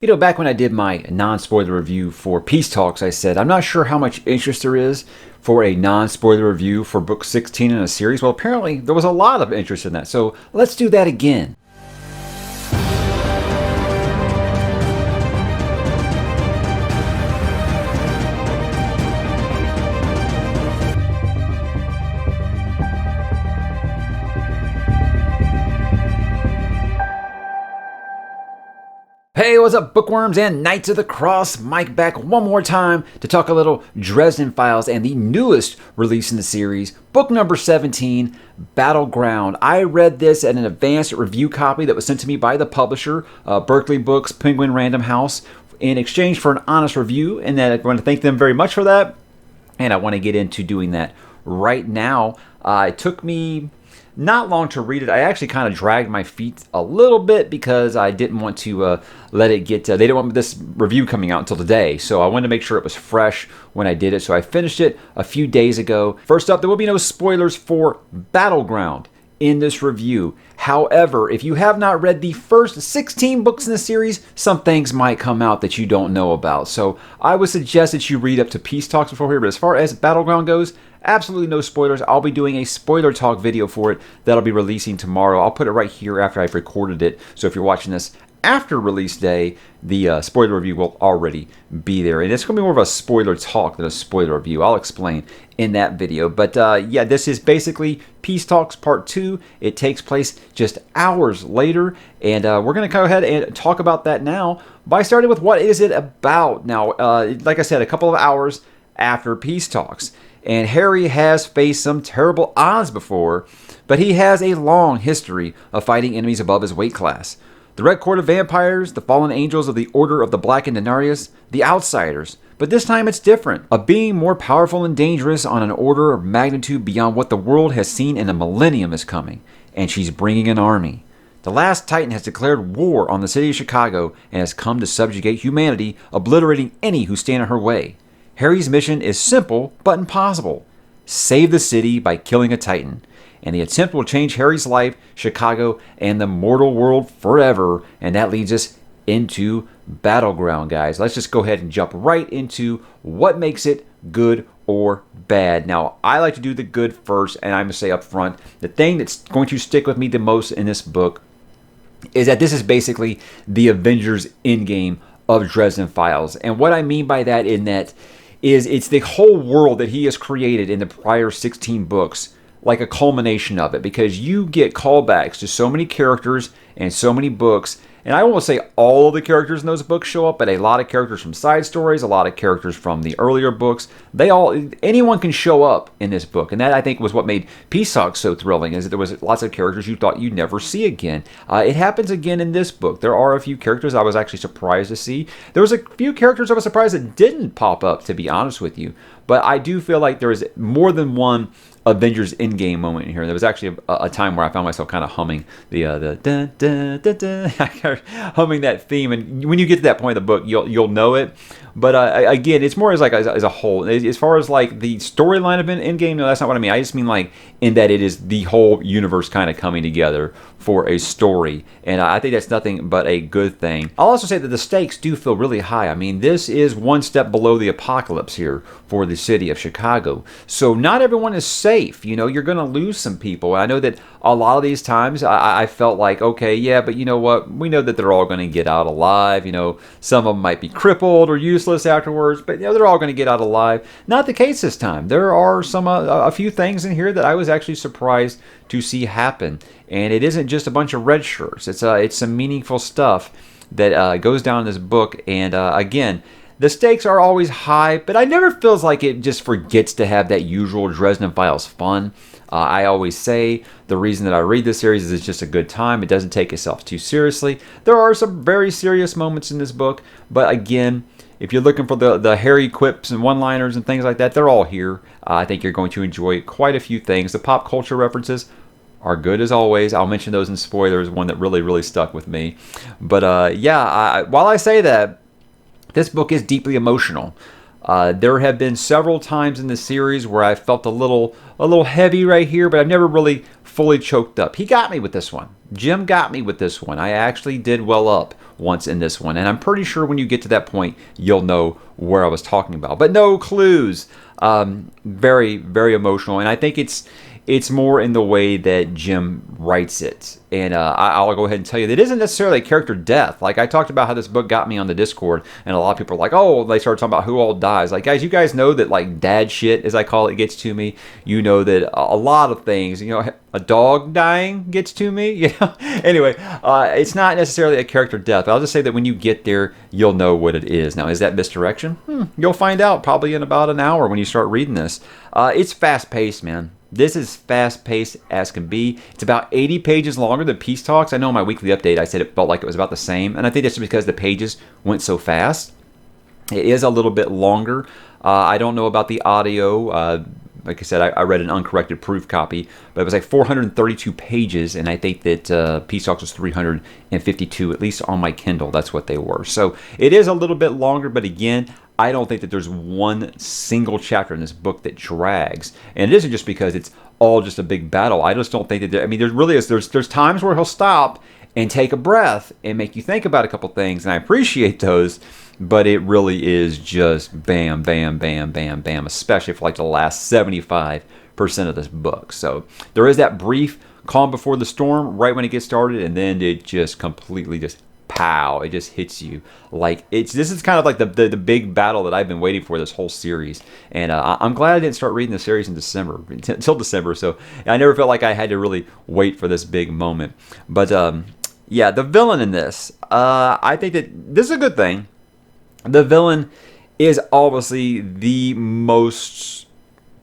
Back when I did my non-spoiler review for Peace Talks, I said, I'm not sure how much interest there is for a non-spoiler review for book 16 in a series. Well, apparently there was a lot of interest in that, so let's do that again. Hey, what's up, bookworms and Knights of the Cross? Mike back one more time to talk a little Dresden Files and the newest release in the series, book number 17, Battleground. I read this at an advanced review copy that was sent to me by the publisher, Berkeley Books, Penguin Random House, in exchange for an honest review, and I want to thank them very much for that, and I want to get into doing that right now. It took me not long to read it. I actually kind of dragged my feet a little bit because I didn't want to let it get... they didn't want this review coming out until today, so I wanted to make sure it was fresh when I did it. So I finished it a few days ago. First up, there will be no spoilers for Battleground in this review. However, if you have not read the first 16 books in the series, some things might come out that you don't know about. So I would suggest that you read up to Peace Talks before here. But as far as Battleground goes, absolutely no spoilers. I'll be doing a spoiler talk video for it that'll be releasing tomorrow. I'll put it right here after I've recorded it. So if you're watching this after release day, the spoiler review will already be there. And it's going to be more of a spoiler talk than a spoiler review. I'll explain in that video. But yeah, this is basically Peace Talks Part 2. It takes place just hours later. And we're going to go ahead and talk about that now by starting with what is it about. Now, like I said, a couple of hours after Peace Talks. And Harry has faced some terrible odds before, but he has a long history of fighting enemies above his weight class. The Red Court of Vampires, the fallen angels of the Order of the Blackened Denarius, the Outsiders. But this time it's different. A being more powerful and dangerous on an order of magnitude beyond what the world has seen in a millennium is coming. And she's bringing an army. The last Titan has declared war on the city of Chicago and has come to subjugate humanity, obliterating any who stand in her way. Harry's mission is simple but impossible. Save the city by killing a Titan. And the attempt will change Harry's life, Chicago, and the mortal world forever. And that leads us into Battleground, guys. Let's just go ahead and jump right into what makes it good or bad. Now, I like to do the good first, and I'm going to say up front, the thing that's going to stick with me the most in this book is that this is basically the Avengers endgame of Dresden Files. And what I mean by that is it's the whole world that he has created in the prior 16 books, like a culmination of it, because you get callbacks to so many characters and so many books. And I won't say all of the characters in those books show up, but a lot of characters from side stories, a lot of characters from the earlier books. Anyone can show up in this book. And that, I think, was what made Peace Talks so thrilling, is that there was lots of characters you thought you'd never see again. It happens again in this book. There are a few characters I was actually surprised to see. There was a few characters I was surprised that didn't pop up, to be honest with you. But I do feel like there is more than one Avengers Endgame moment in here. There was actually a time where I found myself kind of humming the dun, dun, dun, dun, humming that theme. And when you get to that point of the book, you'll know it. But again, it's more as a whole. As far as like the storyline of Endgame, no, that's not what I mean. I just mean like in that it is the whole universe kind of coming together for a story. And I think that's nothing but a good thing. I'll also say that the stakes do feel really high. I mean, this is one step below the apocalypse here for the city of Chicago. So not everyone is safe. You know, you're going to lose some people. I know that a lot of these times I felt like, okay, yeah, but you know what? We know that they're all going to get out alive. You know, some of them might be crippled or useless afterwards, but you know, they're all going to get out alive. Not the case this time. There are a few things in here that I was actually surprised to see happen. And it isn't just a bunch of red shirts. It's some meaningful stuff that goes down in this book. And again, the stakes are always high, but I never feels like it just forgets to have that usual Dresden Files fun. I always say the reason that I read this series is it's just a good time. It doesn't take itself too seriously. There are some very serious moments in this book, but again, if you're looking for the Harry quips and one-liners and things like that, they're all here. I think you're going to enjoy quite a few things. The pop culture references are good as always. I'll mention those in spoilers, one that really, really stuck with me. But yeah, while I say that, this book is deeply emotional. There have been several times in the series where I felt a little heavy right here, but I've never really fully choked up. He got me with this one. Jim got me with this one. I actually did well up once in this one, and I'm pretty sure when you get to that point, you'll know where I was talking about. But no clues. Very, very emotional, and I think it's more in the way that Jim writes it. And I'll go ahead and tell you that it isn't necessarily a character death. Like, I talked about how this book got me on the Discord, and a lot of people are like, oh, they started talking about who all dies. Like, guys, you guys know that, like, dad shit, as I call it, gets to me. You know that a lot of things, a dog dying gets to me. Anyway, it's not necessarily a character death. I'll just say that when you get there, you'll know what it is. Now, is that misdirection? You'll find out probably in about an hour when you start reading this. It's fast-paced, man. This is fast-paced as can be. It's about 80 pages longer than Peace Talks. I know in my weekly update I said it felt like it was about the same, and I think that's because the pages went so fast. It is a little bit longer. I don't know about the audio. Like I said, I read an uncorrected proof copy, but it was like 432 pages, and I think that Peace Talks was 352, at least on my Kindle. That's what they were. So it is a little bit longer, but again, I don't think that there's one single chapter in this book that drags. And it isn't just because it's all just a big battle. I just don't think that, there really is. There's times where he'll stop and take a breath and make you think about a couple things, and I appreciate those. But it really is just bam, bam, bam, bam, bam, especially for like the last 75% of this book. So there is that brief calm before the storm right when it gets started, and then it just completely just pow, it just hits you. Like, this is kind of like the big battle that I've been waiting for this whole series. And I'm glad I didn't start reading the series in December, until December. So I never felt like I had to really wait for this big moment. But yeah, the villain in this, I think that this is a good thing. The villain is obviously the most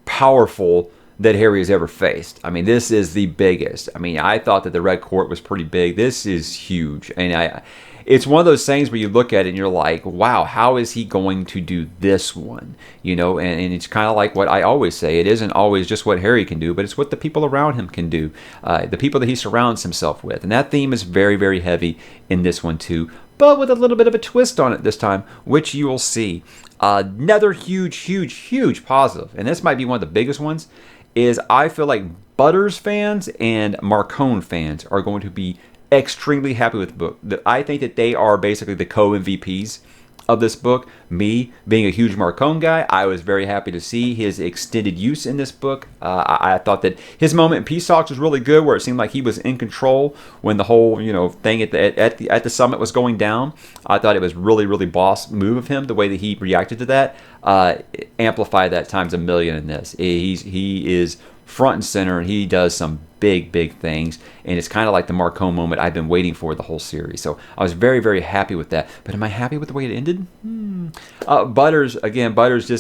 powerful that Harry has ever faced. This is the biggest. I thought that the Red Court was pretty big. This is huge. And it's one of those things where you look at it and you're like, wow, how is he going to do this one? And it's kind of like what I always say. It isn't always just what Harry can do, but it's what the people around him can do. The people that he surrounds himself with. And that theme is very, very heavy in this one too, but with a little bit of a twist on it this time, which you will see. Another huge, huge, huge positive, and this might be one of the biggest ones, is I feel like Butters fans and Marcone fans are going to be extremely happy with the book. I think that they are basically the co-MVPs of this book. Me, being a huge Marcone guy, I was very happy to see his extended use in this book. I thought that his moment in Peace Talks was really good, where it seemed like he was in control when the whole thing at the summit was going down. I thought it was really, really boss move of him, the way that he reacted to that. Amplify that times a million in this. He is front and center, and he does some big, big things, and it's kind of like the Marcone moment I've been waiting for the whole series. So I was very, very happy with that. But am I happy with the way it ended? Butters,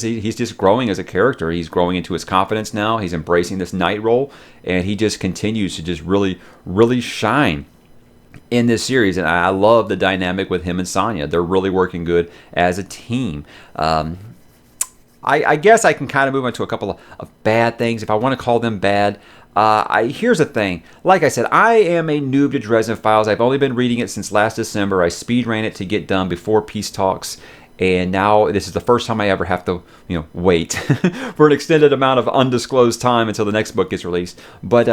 he's just growing as a character. He's growing into his confidence now. He's embracing this knight role, and he just continues to just really, really shine in this series. And I love the dynamic with him and Sonya. They're really working good as a team. I guess I can kind of move on to a couple of bad things, if I want to call them bad. Here's the thing. Like I said, I am a noob to Dresden Files. I've only been reading it since last December. I speed ran it to get done before Peace Talks, and now this is the first time I ever have to, wait for an extended amount of undisclosed time until the next book gets released. But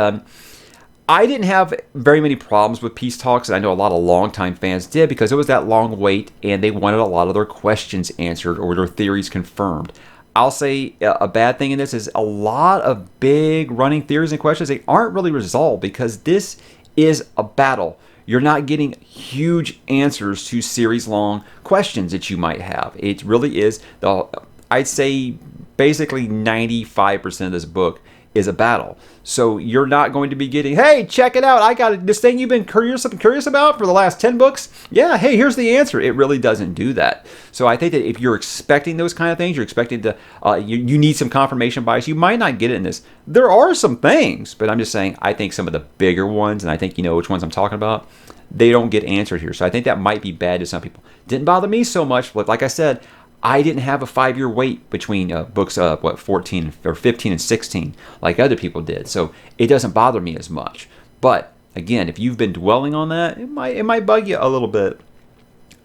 I didn't have very many problems with Peace Talks, and I know a lot of longtime fans did, because it was that long wait, and they wanted a lot of their questions answered or their theories confirmed. I'll say a bad thing in this is a lot of big running theories and questions, they aren't really resolved, because this is a battle. You're not getting huge answers to series-long questions that you might have. It really is, I'd say basically 95% of this book is a battle. So you're not going to be getting, hey, check it out, I got this thing you've been curious about for the last 10 books. Yeah, hey, here's the answer. It really doesn't do that. So I think that if you're expecting those kind of things, you're expecting to, you need some confirmation bias, you might not get it in this. There are some things, but I'm just saying, I think some of the bigger ones, and I think you know which ones I'm talking about, they don't get answered here. So I think that might be bad to some people. Didn't bother me so much, but like I said, I didn't have a 5-year wait between books 14 or 15 and 16 like other people did. So it doesn't bother me as much. But again, if you've been dwelling on that, it might bug you a little bit.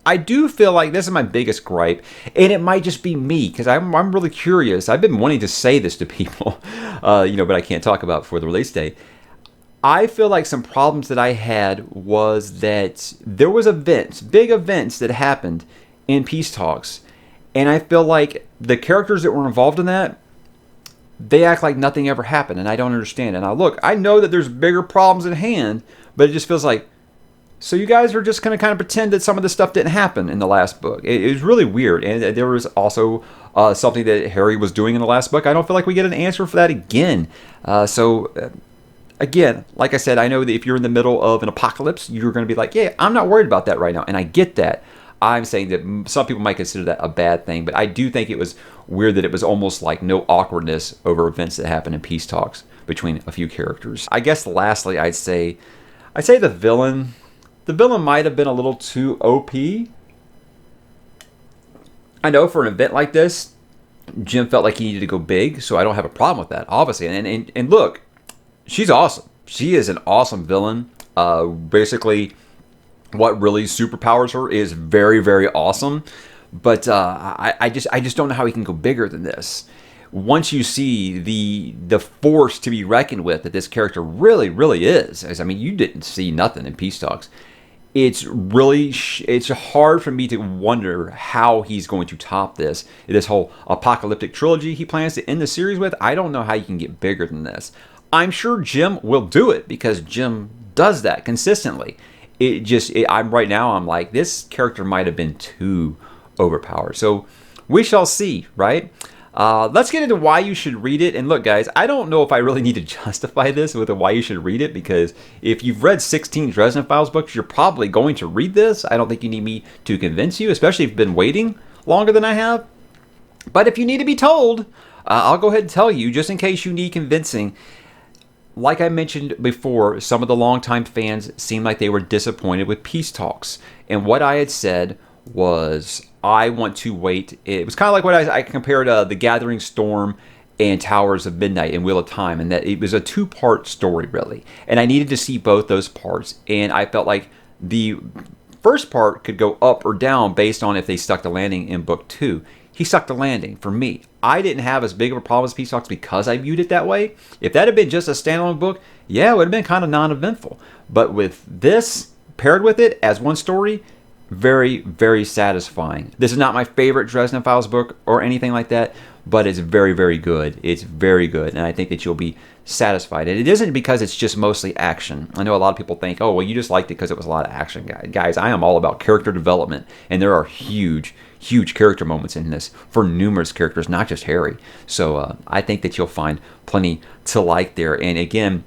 I do feel like this is my biggest gripe, and it might just be me because I'm really curious. I've been wanting to say this to people, but I can't talk about it before the release date. I feel like some problems that I had was that there was big events that happened in Peace Talks, and I feel like the characters that were involved in that, they act like nothing ever happened, and I don't understand it. Now, look, I know that there's bigger problems at hand, but it just feels like, so you guys are just going to kind of pretend that some of this stuff didn't happen in the last book. It was really weird, and there was also something that Harry was doing in the last book. I don't feel like we get an answer for that again. Again, like I said, I know that if you're in the middle of an apocalypse, you're going to be like, yeah, I'm not worried about that right now, and I get that. I'm saying that some people might consider that a bad thing, but I do think it was weird that it was almost like no awkwardness over events that happened in Peace Talks between a few characters. I guess lastly, I'd say the villain might have been a little too OP. I know for an event like this, Jim felt like he needed to go big, so I don't have a problem with that, obviously. And look, she's awesome. She is an awesome villain. Basically, what really superpowers her is very, very awesome. But I just don't know how he can go bigger than this. Once you see the force to be reckoned with that this character really, really is. I mean, you didn't see nothing in Peace Talks. It's hard for me to wonder how he's going to top this whole apocalyptic trilogy he plans to end the series with. I don't know how you can get bigger than this. I'm sure Jim will do it because Jim does that consistently. I'm like, this character might have been too overpowered. So we shall see, right? Let's get into why you should read it. And look, guys, I don't know if I really need to justify this with why you should read it, because if you've read 16 Dresden Files books, you're probably going to read this. I don't think you need me to convince you, especially if you've been waiting longer than I have. But if you need to be told, I'll go ahead and tell you, just in case you need convincing. Like I mentioned before, some of the longtime fans seemed like they were disappointed with Peace Talks. And what I had said was, I want to wait. It was kind of like what I compared The Gathering Storm and Towers of Midnight and Wheel of Time, and that it was a two-part story, really. And I needed to see both those parts. And I felt like the first part could go up or down based on if they stuck the landing in book 2. He stuck the landing for me. I didn't have as big of a problem as Peace Talks because I viewed it that way. If that had been just a standalone book, yeah, it would have been kind of non-eventful. But with this, paired with it as one story, very, very satisfying. This is not my favorite Dresden Files book or anything like that, but it's very, very good. It's very good, and I think that you'll be satisfied. And it isn't because it's just mostly action. I know a lot of people think, oh, well, you just liked it because it was a lot of action. Guys, I am all about character development, and there are huge character moments in this for numerous characters, not just Harry. So I think that you'll find plenty to like there. And again,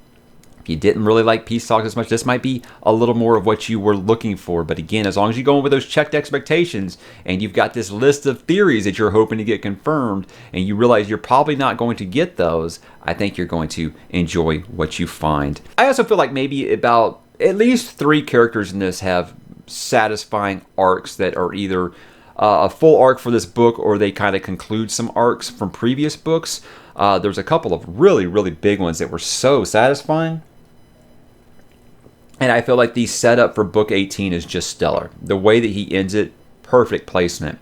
if you didn't really like Peace Talks as much, this might be a little more of what you were looking for. But again, as long as you go in with those checked expectations and you've got this list of theories that you're hoping to get confirmed and you realize you're probably not going to get those, I think you're going to enjoy what you find. I also feel like maybe about at least 3 characters in this have satisfying arcs that are either a full arc for this book, or they kind of conclude some arcs from previous books. There's a couple of really, really big ones that were so satisfying. And I feel like the setup for book 18 is just stellar. The way that he ends it, perfect placement.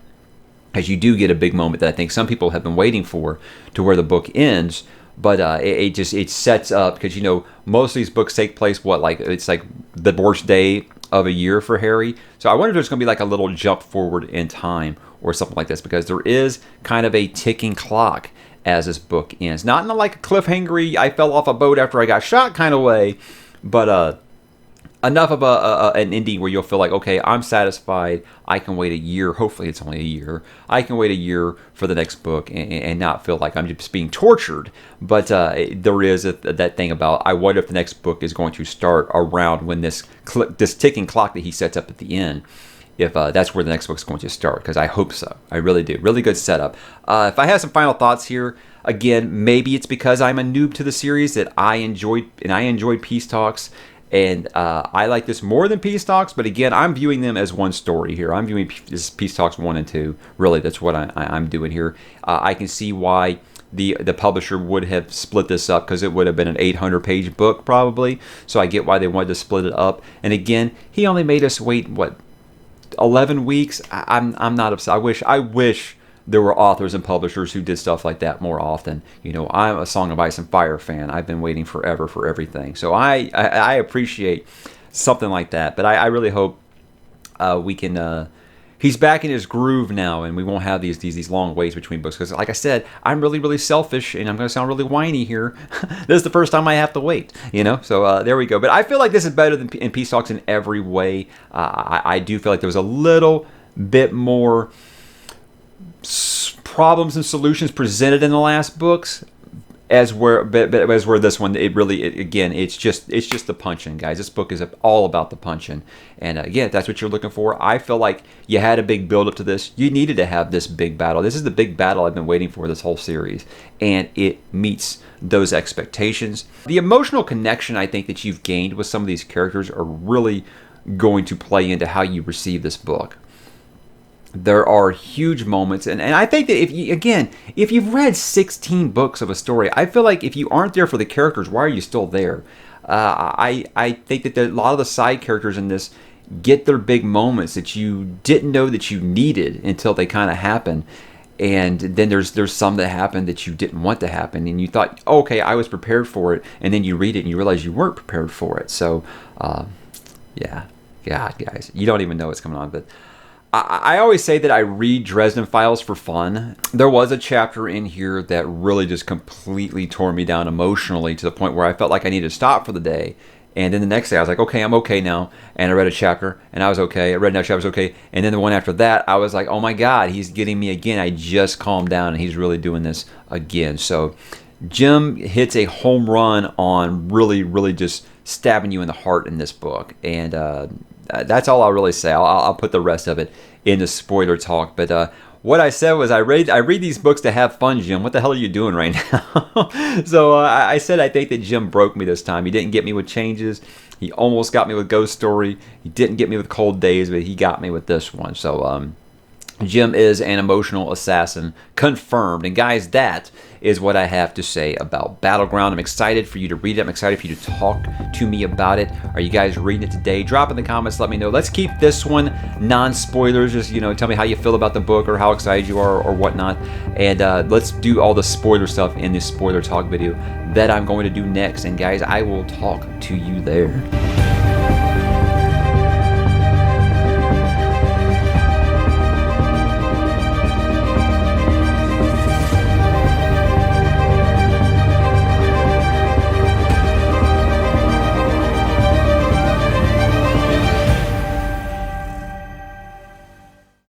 As you do get a big moment that I think some people have been waiting for, to where the book ends. But it sets up, because most of these books take place it's like the worst day of a year for Harry. So I wonder if there's going to be like a little jump forward in time or something like this, because there is kind of a ticking clock as this book ends. Not in a like a cliffhangery, I fell off a boat after I got shot kind of way, but enough of an ending where you'll feel like, okay, I'm satisfied. I can wait a year. Hopefully it's only a year. I can wait a year for the next book and not feel like I'm just being tortured. But there is that thing about, I wonder if the next book is going to start around when this ticking clock that he sets up at the end, if that's where the next book's going to start, because I hope so. I really do. Really good setup. If I have some final thoughts here, again, maybe it's because I'm a noob to the series that I enjoyed Peace Talks. And I like this more than Peace Talks, but again, I'm viewing them as one story here. I'm viewing this Peace Talks 1 and 2. Really, that's what I'm doing here. I can see why the publisher would have split this up, because it would have been an 800-page book probably. So I get why they wanted to split it up. And again, he only made us wait, 11 weeks. I'm not upset. I wish there were authors and publishers who did stuff like that more often. You know, I'm a Song of Ice and Fire fan. I've been waiting forever for everything. So I appreciate something like that. But I really hope we can... he's back in his groove now, and we won't have these long waits between books. Because, like I said, I'm really selfish, and I'm going to sound really whiny here. This is the first time I have to wait, you know. So there we go. But I feel like this is better than in Peace Talks in every way. I do feel like there was a little bit more problems and solutions presented in the last books. As where this one, again, it's just the punching, guys. This book is all about the punching, and again, if that's what you're looking for, I feel like you had a big build up to this. You needed to have this big battle. This is the big battle I've been waiting for this whole series, and it meets those expectations. The emotional connection I think that you've gained with some of these characters are really going to play into how you receive this book. There are huge moments, and I think that if you've read 16 books of a story, I feel like if you aren't there for the characters, why are you still there? I think that a lot of the side characters in this get their big moments that you didn't know that you needed until they kind of happen. And then there's some that happen that you didn't want to happen, and you thought, oh, okay, I was prepared for it, and then you read it and you realize you weren't prepared for it. So, yeah, God, guys, you don't even know what's coming on, but I always say that I read Dresden Files for fun. There was a chapter in here that really just completely tore me down emotionally to the point where I felt like I needed to stop for the day. And then the next day I was like, okay, I'm okay now. And I read a chapter and I was okay. I read another chapter, I was okay. And then the one after that, I was like, oh my God, he's getting me again. I just calmed down and he's really doing this again. So Jim hits a home run on really just stabbing you in the heart in this book. And that's all I'll really say. I'll put the rest of it in the spoiler talk. But what I said was I read these books to have fun, Jim. What the hell are you doing right now? So I said I think that Jim broke me this time. He didn't get me with Changes. He almost got me with Ghost Story. He didn't get me with Cold Days, but he got me with this one. So Jim is an emotional assassin, confirmed. And guys, that is what I have to say about Battleground. I'm excited for you to read it. I'm excited for you to talk to me about it. Are you guys reading it today? Drop in the comments, let me know. Let's keep this one non-spoilers. Just, tell me how you feel about the book or how excited you are or whatnot. And let's do all the spoiler stuff in this spoiler talk video that I'm going to do next. And guys, I will talk to you there.